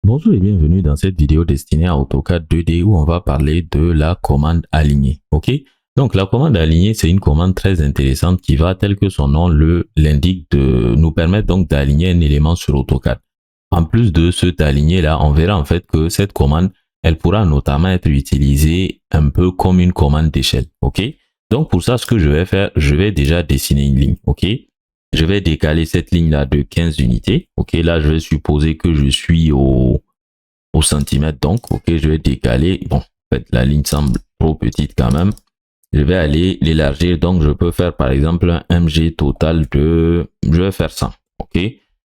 Bonjour et bienvenue dans cette vidéo destinée à AutoCAD 2D où on va parler de la commande aligner. Ok, donc la commande aligner, c'est une commande très intéressante qui va, tel que son nom l'indique, de nous permettre donc d'aligner un élément sur AutoCAD. En plus de cet aligner là, on verra en fait que cette commande, elle pourra notamment être utilisée un peu comme une commande d'échelle. Ok, donc pour ça, ce que je vais faire, je vais déjà dessiner une ligne. Ok, je vais décaler cette ligne-là de 15 unités. Ok, là, je vais supposer que je suis au centimètre. Donc, ok, je vais décaler. Bon, en fait, la ligne semble trop petite quand même. Je vais aller l'élargir. Donc, je peux faire par exemple un MG total de... Je vais faire 100. Ok, je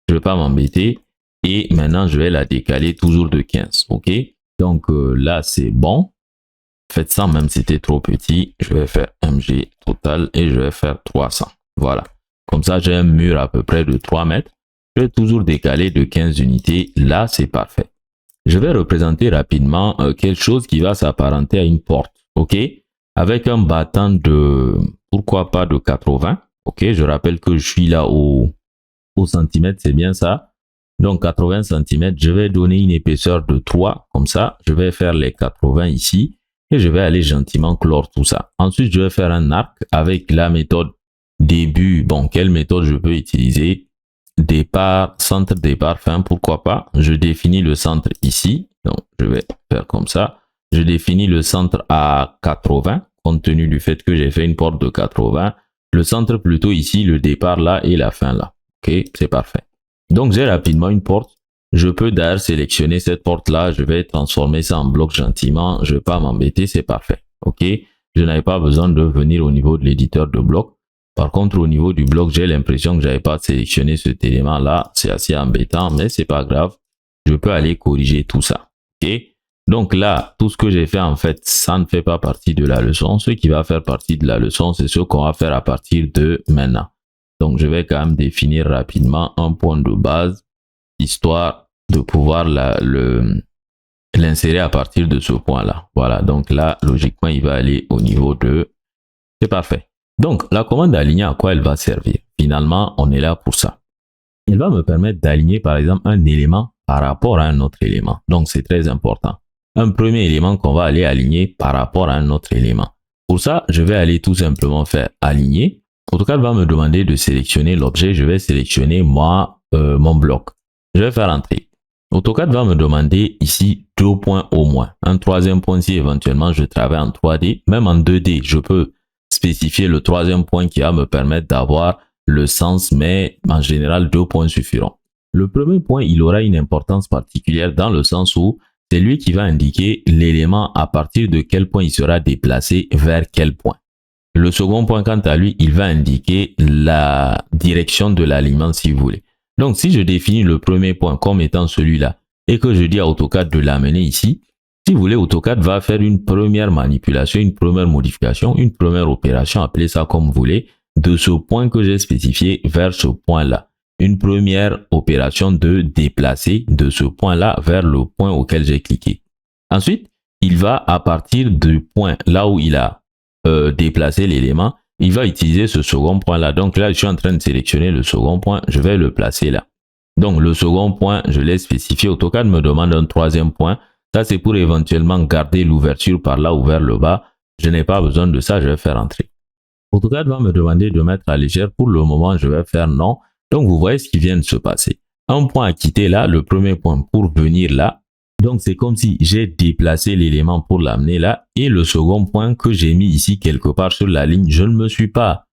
ne vais pas m'embêter. Et maintenant, je vais la décaler toujours de 15. Ok, donc là, c'est bon. Faites 100, même si c'était trop petit. Je vais faire MG total et je vais faire 300. Voilà. Comme ça, j'ai un mur à peu près de 3 mètres. Je vais toujours décaler de 15 unités. Là, c'est parfait. Je vais représenter rapidement quelque chose qui va s'apparenter à une porte. OK? Avec un battant de, pourquoi pas de 80. OK? Je rappelle que je suis là au centimètre, c'est bien ça. Donc 80 cm, je vais donner une épaisseur de 3. Comme ça, je vais faire les 80 ici. Et je vais aller gentiment clore tout ça. Ensuite, je vais faire un arc avec la méthode début. Bon, quelle méthode je peux utiliser? Départ, centre, départ, fin, pourquoi pas. Je définis le centre ici. Donc, je vais faire comme ça. Je définis le centre à 80, compte tenu du fait que j'ai fait une porte de 80. Le centre plutôt ici, le départ là et la fin là. Ok, c'est parfait. Donc, j'ai rapidement une porte. Je peux d'ailleurs sélectionner cette porte-là. Je vais transformer ça en bloc gentiment. Je ne vais pas m'embêter, c'est parfait. OK? Je n'avais pas besoin de venir au niveau de l'éditeur de bloc. Par contre, au niveau du bloc, j'ai l'impression que je n'avais pas sélectionné cet élément-là. C'est assez embêtant, mais c'est pas grave. Je peux aller corriger tout ça. OK? Donc là, tout ce que j'ai fait, en fait, ça ne fait pas partie de la leçon. Ce qui va faire partie de la leçon, c'est ce qu'on va faire à partir de maintenant. Donc, je vais quand même définir rapidement un point de base, histoire de pouvoir l'insérer à partir de ce point-là. Voilà, donc là, logiquement, il va aller au niveau de... C'est parfait. Donc, la commande aligner, à quoi elle va servir? Finalement, on est là pour ça. Elle va me permettre d'aligner, par exemple, un élément par rapport à un autre élément. Donc, c'est très important. Un premier élément qu'on va aller aligner par rapport à un autre élément. Pour ça, je vais aller tout simplement faire aligner. AutoCAD va me demander de sélectionner l'objet. Je vais sélectionner, moi, mon bloc. Je vais faire entrer. AutoCAD va me demander ici 2 points au moins. Un troisième point si éventuellement je travaille en 3D. Même en 2D, je peux spécifier le troisième point qui va me permettre d'avoir le sens, mais en général, 2 points suffiront. Le premier point, il aura une importance particulière dans le sens où c'est lui qui va indiquer l'élément à partir de quel point il sera déplacé vers quel point. Le second point, quant à lui, il va indiquer la direction de l'alignement si vous voulez. Donc, si je définis le premier point comme étant celui-là et que je dis à AutoCAD de l'amener ici, si vous voulez, AutoCAD va faire une première manipulation, une première modification, une première opération, appelez ça comme vous voulez, de ce point que j'ai spécifié vers ce point-là. Une première opération de déplacer de ce point-là vers le point auquel j'ai cliqué. Ensuite, il va, à partir du point là où il a déplacé l'élément, il va utiliser ce second point là. Donc là, je suis en train de sélectionner le second point. Je vais le placer là. Donc le second point, je l'ai spécifié. AutoCAD me demande un troisième point. Ça, c'est pour éventuellement garder l'ouverture par là ou vers le bas. Je n'ai pas besoin de ça. Je vais faire entrer. AutoCAD va me demander de mettre à légère. Pour le moment, je vais faire non. Donc vous voyez ce qui vient de se passer. Un point à quitter là. Le premier point pour venir là. Donc, c'est comme si j'ai déplacé l'élément pour l'amener là. Et le second point que j'ai mis ici quelque part sur la ligne, je ne me suis pas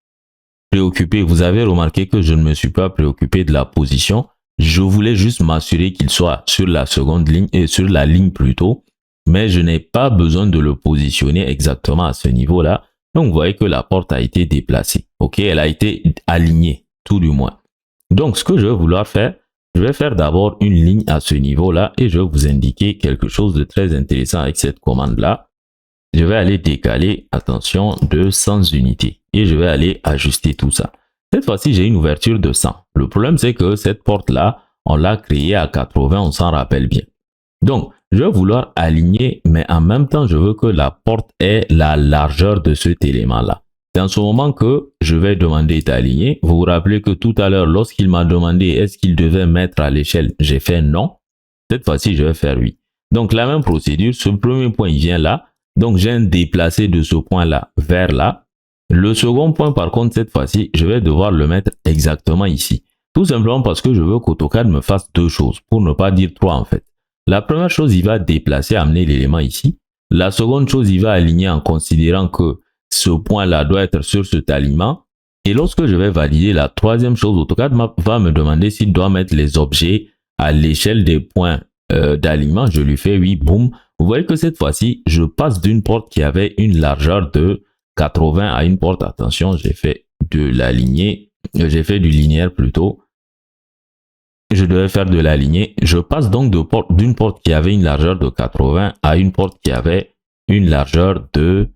préoccupé. Vous avez remarqué que je ne me suis pas préoccupé de la position. Je voulais juste m'assurer qu'il soit sur la seconde ligne et sur la ligne plutôt. Mais je n'ai pas besoin de le positionner exactement à ce niveau-là. Donc, vous voyez que la porte a été déplacée. OK, elle a été alignée, tout du moins. Donc, ce que je vais vouloir faire, je vais faire d'abord une ligne à ce niveau-là et je vais vous indiquer quelque chose de très intéressant avec cette commande-là. Je vais aller décaler, attention, de 100 unités et je vais aller ajuster tout ça. Cette fois-ci, j'ai une ouverture de 100. Le problème, c'est que cette porte-là, on l'a créée à 80, on s'en rappelle bien. Donc, je vais vouloir aligner, mais en même temps, je veux que la porte ait la largeur de cet élément-là. C'est en ce moment que je vais demander d'aligner. Vous vous rappelez que tout à l'heure, lorsqu'il m'a demandé est-ce qu'il devait mettre à l'échelle, j'ai fait non. Cette fois-ci, je vais faire oui. Donc, la même procédure, ce premier point, il vient là. Donc, j'ai un déplacé de ce point-là vers là. Le second point, par contre, cette fois-ci, je vais devoir le mettre exactement ici. Tout simplement parce que je veux qu'AutoCAD me fasse deux choses, pour ne pas dire trois en fait. La première chose, il va déplacer, amener l'élément ici. La seconde chose, il va aligner en considérant que ce point-là doit être sur cet alignement. Et lorsque je vais valider la troisième chose, AutoCAD va me demander s'il doit mettre les objets à l'échelle des points d'alignement. Je lui fais oui, boum. Vous voyez que cette fois-ci, je passe d'une porte qui avait une largeur de 80 à une porte, attention, j'ai fait de la lignée, j'ai fait du linéaire plutôt. Je devais faire de la lignée. Je passe donc d'une porte qui avait une largeur de 80 à une porte qui avait une largeur de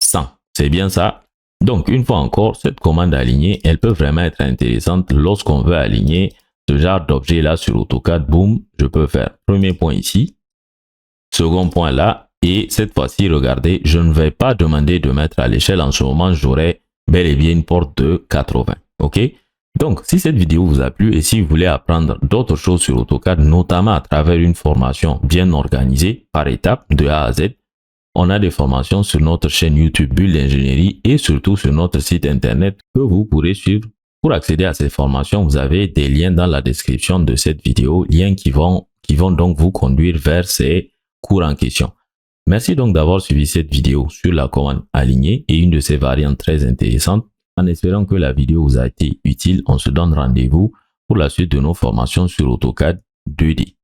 100. C'est bien ça. Donc, une fois encore, cette commande aligner, elle peut vraiment être intéressante lorsqu'on veut aligner ce genre d'objet là sur AutoCAD. Boom, je peux faire premier point ici, second point là, et cette fois-ci, regardez, je ne vais pas demander de mettre à l'échelle. En ce moment, j'aurai bel et bien une porte de 80. OK? Donc, si cette vidéo vous a plu et si vous voulez apprendre d'autres choses sur AutoCAD, notamment à travers une formation bien organisée par étapes de A à Z, on a des formations sur notre chaîne YouTube Bulle d'Ingénierie et surtout sur notre site internet que vous pourrez suivre. Pour accéder à ces formations, vous avez des liens dans la description de cette vidéo, liens qui vont donc vous conduire vers ces cours en question. Merci donc d'avoir suivi cette vidéo sur la commande alignée et une de ces variantes très intéressantes. En espérant que la vidéo vous a été utile, on se donne rendez-vous pour la suite de nos formations sur AutoCAD 2D.